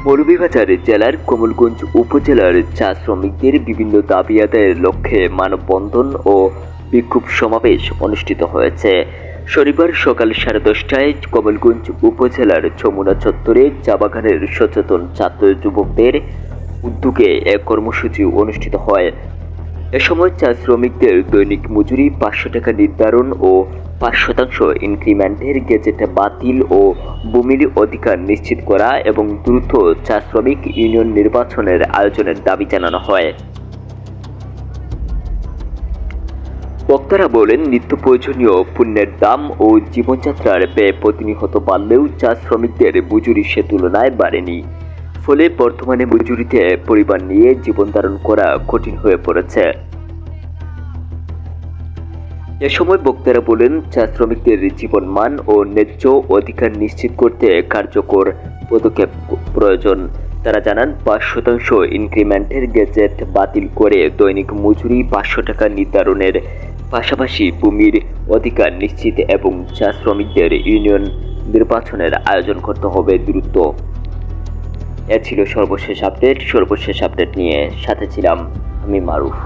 মৌলভীবাজার জেলার কমলগঞ্জ উপজেলার চা শ্রমিকদের বিভিন্ন দাবি আদায়ের লক্ষ্যে মানববন্ধন ও বিক্ষোভ সমাবেশ অনুষ্ঠিত হয়েছে। শনিবার সকাল 10:30টায় কমলগঞ্জ উপজেলার যমুনা চত্বরে চা বাগানের সচেতন ছাত্র যুবকদের উদ্যোগে এক কর্মসূচি অনুষ্ঠিত হয়। এ সময় চা শ্রমিকদের দৈনিক মজুরি 500 টাকা নির্ধারণ ও 5% ইনক্রিমেন্টের গেজেট বাতিল ও ভূমির অধিকার নিশ্চিত করা এবং দ্রুত চা শ্রমিক ইউনিয়ন নির্বাচনের আয়োজনের দাবি জানানো হয়। বক্তারা বলেন, নিত্য প্রয়োজনীয় পণ্যের দাম ও জীবনযাত্রার ব্যয় প্রতিনিয়ত বাড়লেও চা শ্রমিকদের মজুরি সে তুলনায় বাড়েনি। ফলে বর্তমানে মজুরিতে পরিবার নিয়ে জীবন ধারণ করা কঠিন হয়ে পড়েছে। এ সময় বক্তারা বলেন, চা শ্রমিকদের জীবনমান ও ন্যায্য অধিকার নিশ্চিত করতে কার্যকর পদক্ষেপ প্রয়োজন। তারা জানান, 5% ইনক্রিমেন্টের গেজেট বাতিল করে দৈনিক মজুরি 500 টাকা নির্ধারণের পাশাপাশি ভূমির অধিকার নিশ্চিত এবং চা শ্রমিকদের ইউনিয়ন নির্বাচনের আয়োজন করতে হবে দ্রুত। এ ছিল সর্বশেষ আপডেট নিয়ে সাথে ছিলাম আমি মারুফ।